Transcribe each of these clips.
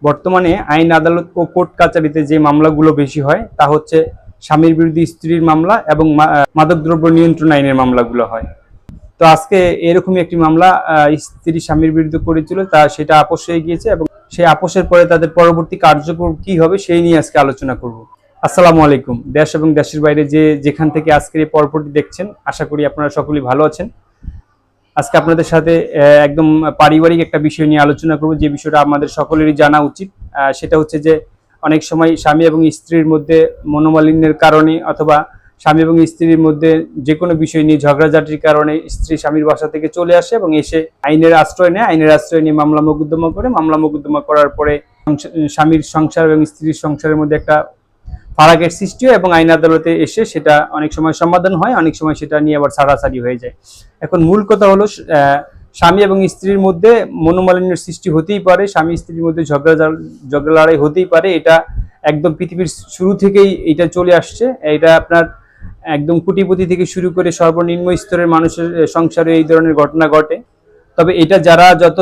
বর্তমানে আইন আদালত ও কোর্ট কাচারিতে যে মামলাগুলো বেশি হয় তা হচ্ছে স্বামীর বিরুদ্ধে স্ত্রীর মামলা এবং মাদকদ্রব্য নিয়ন্ত্রণ আইনের মামলাগুলো হয়। তো আজকে এরকমই একটি মামলা স্ত্রী স্বামীর বিরুদ্ধে করেছিল, সেটা আপোষ হয়ে গিয়েছে এবং সেই আপোষের পরে তাদের পরবর্তী কার্যক্রম কি হবে সেই নিয়ে আজকে আলোচনা করব। আসসালামু আলাইকুম। দেশ এবং দেশের বাইরে যেখান থেকে আজকের এই পর্বটি দেখছেন, আশা করি আপনারা সকলেই ভালো আছেন। আজকে আপনাদের সাথে একদম পারিবারিক একটা বিষয় নিয়ে আলোচনা করব, যে বিষয়টা আমাদের সকলেরই জানা উচিত। সেটা হচ্ছে যে অনেক সময় স্বামী এবং স্ত্রীর মধ্যে মনোমালিন্যের কারণে অথবা স্বামী এবং স্ত্রীর মধ্যে যে কোনো বিষয় নিয়ে ঝগড়াঝাটির কারণে স্ত্রী স্বামীর বাসা থেকে চলে আসে এবং এসে আইনের আশ্রয় নেয়। আইনের আশ্রয় নিয়ে মামলা মোকদ্দমা করে, মামলা মোকদ্দমা করার পরে স্বামীর সংসার এবং স্ত্রীর সংসারের মধ্যে একটা ফারাকের সৃষ্টি হয় এবং আইন আদালতে এসে সেটা অনেক সময় সমাধান হয়, অনেক সময় সেটা নিয়ে আবার ছাড়াছাড়ি হয়ে যায়। এখন মূল কথা হলো, স্বামী এবং স্ত্রীর মধ্যে মনোমালিন্যের সৃষ্টি হতেই পারে, স্বামী স্ত্রীর মধ্যে ঝগড়া লড়াই হতেই পারে। এটা একদম পৃথিবীর শুরু থেকেই এটা চলে আসছে। এটা আপনার একদম কোটিপতি থেকে শুরু করে সর্বনিম্ন স্তরের মানুষের সংসারে এই ধরনের ঘটনা ঘটে। তবে এটা যারা যত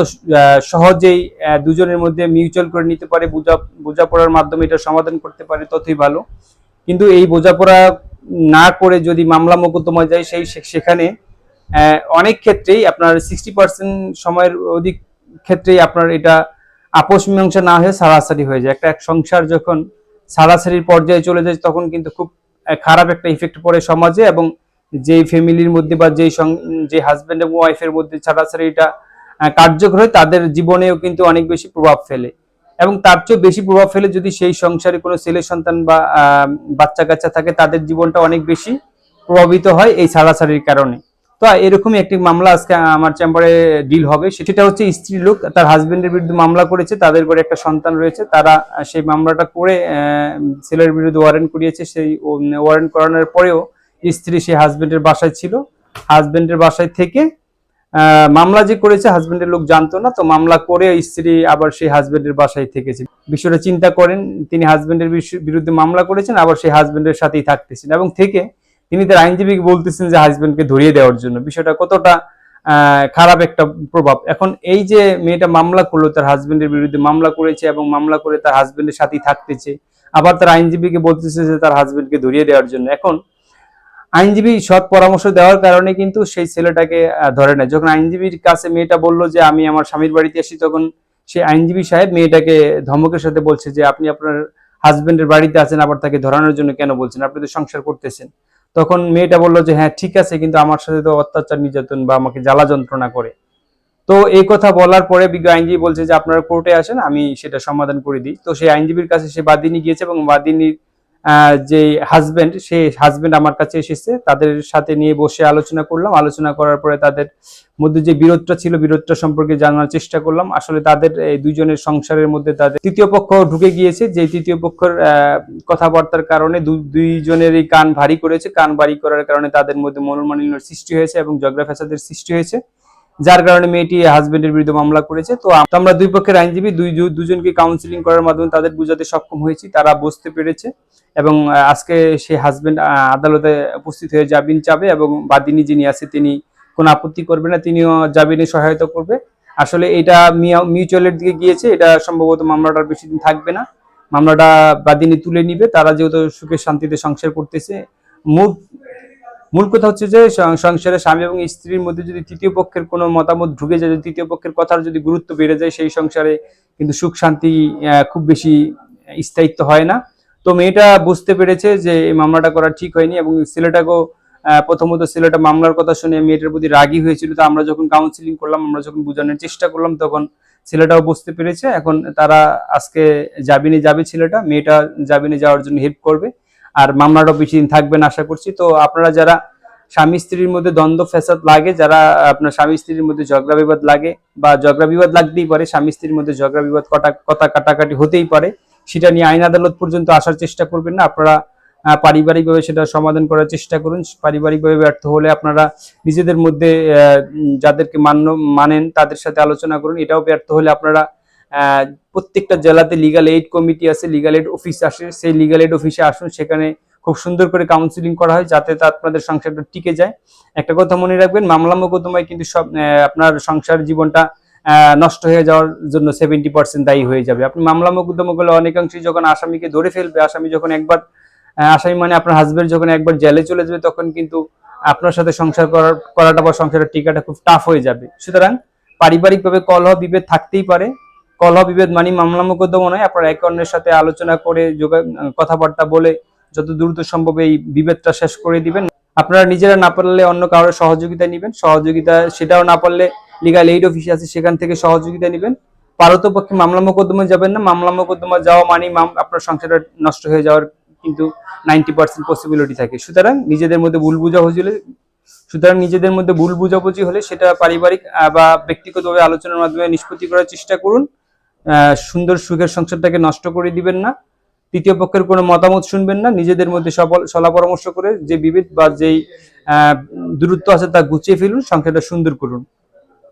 সহজেই দুজনের মধ্যে মিউচুয়াল করে নিতে পারে, বোঝাপড়ার মাধ্যমে এটা সমাধান করতে পারে, ততই ভালো। কিন্তু এই বোঝাপড়া না করে যদি মামলা মোকদ্দমা যায়, সেখানে অনেক ক্ষেত্রেই আপনার 60% সময়ের অধিক ক্ষেত্রেই আপনার এটা আপোষ মীমাংসা না হয়ে ছাড়াছাড়ি হয়ে যায়। একটা সংসার যখন ছাড়াছাড়ির পর্যায়ে চলে যায়, তখন কিন্তু খুব খারাপ একটা ইফেক্ট পড়ে সমাজে, এবং যেই ফ্যামিলির মধ্যে বা যে হাজব্যান্ড এবং ওয়াইফের মধ্যে ছাড়াছাড়িটা কার্যকর হয়, তাদের জীবনেও কিন্তু অনেক বেশি প্রভাব ফেলে। এবং তার চেয়ে বেশি প্রভাব ফেলে যদি সেই সংসারে কোনো ছেলে সন্তান বা বাচ্চা কাচ্চা থাকে, তাদের জীবনটা অনেক বেশি প্রভাবিত হয় এই ছাড়াছাড়ির কারণে। তো এরকমই একটি মামলা আজকে আমার চেম্বারে ডিল হবে। সেটা হচ্ছে স্ত্রী লোক তার হাজবেন্ডের বিরুদ্ধে মামলা করেছে, তাদের ঘরে একটা সন্তান রয়েছে। তারা সেই মামলাটা করে ছেলের বিরুদ্ধে ওয়ারেন্ট করিয়েছে। সেই ওয়ারেন্ট করানোর পরেও স্ত্রী সেই হাজবেন্ডের বাসায় ছিল। হাজবেন্ডের বাসায় থেকে মামলা যে করেছে হাজবেন্ডের লোক জানতো না, তো মামলা করে স্ত্রী আবার সেই হাজবেন্ডের বাসায় থেকেছে। বিষয়টা চিন্তা করেন, তিনি হাজবেন্ডের বিরুদ্ধে মামলা করেছেন, আবার সেই হাজবেন্ডের সাথেই থাকতেছেন এবং থেকে তিনি তার আইনজীবীকে বলতেছেন যে হাজবেন্ডকে ধরিয়ে দেওয়ার জন্য। বিষয়টা কতটা খারাপ একটা প্রভাব। এখন এই যে মেয়েটা মামলা করলো, তার হাজবেন্ডের বিরুদ্ধে মামলা করেছে এবং মামলা করে তার হাজবেন্ডের সাথেই থাকতেছে, আবার তার আইনজীবীকে বলতেছে যে তার হাজবেন্ডকে ধরিয়ে দেওয়ার জন্য। এখন আইনজীবী সৎ পরামর্শ দেওয়ার কারণে কিন্তু সেই ছেলেটাকে ধরে নেয়। যখন আইনজীবীর কাছে মেয়েটা বললো যে আমি আমার স্বামীর বাড়িতে আসি, তখন সেই আইনজীবী সাহেব মেয়েটাকে ধমকের সাথে বলছে যে আপনি আপনার হাজবেন্ডের বাড়িতে আছেন, আবার তাকে ধরানোর জন্য কেন বলছেন, আপনি তো সংসার করতেছেন। তখন মেয়েটা বললো যে হ্যাঁ ঠিক আছে, কিন্তু আমার সাথে তো অত্যাচার নির্যাতন বা আমাকে জ্বালা যন্ত্রণা করে। তো এই কথা বলার পরে বিজ্ঞ আইনজীবী বলছে যে আপনারা কোর্টে আসেন, আমি সেটা সমাধান করে দিই। তো সেই আইনজীবীর কাছে সে বাদীনি গিয়েছে এবং বাদীনির যে হাজবেন্ড, সেই হাজবেন্ড আমার কাছে এসেছে। তাদের সাথে নিয়ে বসে আলোচনা করলাম। আলোচনা করার পরে তাদের মধ্যে যে বিরোধটা ছিল, বিরোধটা সম্পর্কে জানার চেষ্টা করলাম। আসলে তাদের এই দুইজনের সংসারের মধ্যে তাদের তৃতীয় পক্ষ ঢুকে গিয়েছে, যে তৃতীয় পক্ষের কথাবার্তার কারণে দুইজনেরই কান ভারী করেছে। কান ভারী করার কারণে তাদের মধ্যে মনোমালিন্যের সৃষ্টি হয়েছে এবং ঝগড়া ফ্যাসাদের সৃষ্টি হয়েছে, যার কারণে মেয়েটি হাজবেন্ডের বিরুদ্ধে মামলা করেছে। তো আমরা দুই পক্ষের আইনজীবী দুজনকে কাউন্সিলিং করার মাধ্যমে তাদের বুঝাতে সক্ষম হয়েছি, তারা বুঝতে পেরেছে এবং আজকে সেই হাজবেন্ড আদালতে উপস্থিত হয়ে জামিন চাবে এবং বাদীনি যিনি আছে তিনি কোনো আপত্তি করবে না, তিনিও জামিনে সহায়তা করবে। আসলে এটা মিউচুয়ালের দিকে গিয়েছে, এটা সম্ভবত মামলাটার বেশি দিন থাকবে না, মামলাটা বাদীনি তুলে নিবে। তারা যেহেতু সুখে শান্তিতে সংসার করতেছে। মূল কথা হচ্ছে যে সংসারে স্বামী এবং স্ত্রীর মধ্যে যদি তৃতীয় পক্ষের কোনো মতামত ঢুকে যায়, তৃতীয় পক্ষের কথার যদি গুরুত্ব বেড়ে যায়, সেই সংসারে কিন্তু সুখ শান্তি খুব বেশি স্থায়িত্ব হয় না। তো মেয়েটা বুঝতে পেরেছে যে এই মামলাটা করা ঠিক হয়নি এবং ছেলেটাকেও প্রথমত ছেলেটা মামলার কথা শুনে মেয়েটার প্রতি রাগী হয়েছিল। তো আমরা যখন কাউন্সিলিং করলাম, আমরা যখন বোঝানোর চেষ্টা করলাম, তখন ছেলেটাও বুঝতে পেরেছে। এখন তারা আজকে জামিনে যাবে, ছেলেটা মেয়েটা জামিনে যাওয়ার জন্য হেল্প করবে, আর মামলাটা বেশি দিন থাকবে না আশা করছি। তো আপনারা যারা স্বামী স্ত্রীর মধ্যে দ্বন্দ্ব ফ্যাসাদ লাগে, যারা আপনার স্বামী স্ত্রীর মধ্যে ঝগড়া বিবাদ লাগে বা ঝগড়া বিবাদ লাগতেই পারে, স্বামী স্ত্রীর মধ্যে ঝগড়া বিবাদ কথা কাটাকাটি হতেই পারে, সেটা নিয়ে আইন আদালত পর্যন্ত আসার চেষ্টা করবেন না। আপনারা পারিবারিকভাবে সেটা সমাধান করার চেষ্টা করুন। পারিবারিকভাবে ব্যর্থ হলে আপনারা নিজেদের মধ্যে যাদেরকে মানেন তাদের সাথে আলোচনা করুন। এটাও ব্যর্থ হলে আপনারা প্রত্যেকটা জেলাতে লিগাল এইড কমিটি আছে, লিগাল এইড অফিস আসে, সেই লিগাল এইড অফিসে আসুন। সেখানে খুব সুন্দর করে কাউন্সিলিং করা হয়, যাতে আপনাদের সংসারটা টিকে যায়। একটা কথা মনে রাখবেন, মামলা মোকদ্দমায় কিন্তু সব আপনার সংসার জীবনটা নষ্ট হয়ে যাওয়ার জন্য 70% দায়ী হয়ে যাবে। আপনি মামলা মোকদ্দমা করলে অনেকাংশেই যখন আসামিকে ধরে ফেলবে, আসামি যখন একবার আসামি মানে আপনার হাজবেন্ড যখন একবার জেলে চলে যাবে, তখন কিন্তু আপনার সাথে সংসার করাটা বা সংসারের টিকাটা খুব টাফ হয়ে যাবে। সুতরাং পারিবারিকভাবে কলহ বিভেদ থাকতেই পারে। কলহ বিভেদ মানে মামলা মোকদ্দমা নয়, আপনার একে অন্যের সাথে আলোচনা করে কথাবার্তা বলে যত দ্রুত সম্ভব এই বিভেদটা শেষ করে দিবেন। আপনারা নিজেরা না পারলে অন্য কারোর সহযোগিতা নেবেন, সহযোগিতা সেটাও না পারলে লিগাল এইড অফিস আছে, সেখান থেকে সহযোগিতা নেবেন। পারতপক্ষে মামলা মোকদ্দমা যাবেন না। মামলা মোকদ্দমা যাওয়া মানে আপনার সংসারটা নষ্ট হয়ে যাওয়ার কিন্তু 90% পসিবিলিটি থাকে। সুতরাং নিজেদের মধ্যে ভুল বুঝাবুঝি হলে সেটা পারিবারিক বা ব্যক্তিগতভাবে আলোচনার মাধ্যমে নিষ্পত্তি করার চেষ্টা করুন। সুন্দর সুখের সংসারটাকে নষ্ট করে দিবেন না। তৃতীয় পক্ষের কোনো মতামত শুনবেন না। নিজেদের মধ্যে সলা পরামর্শ করে যে বিভেদ বা যেই দূরত্ব আছে তা গুছিয়ে ফেলুন, সংসারটা সুন্দর করুন।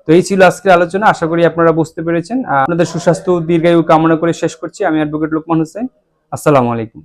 তো এই ছিল আজকের আলোচনা। আশা করি আপনারা বুঝতে পেরেছেন। আপনাদের সুস্বাস্থ্য ও দীর্ঘায়ু কামনা করে শেষ করছি। আমি অ্যাডভোকেট লোকমান হোসেন। আসসালামু আলাইকুম।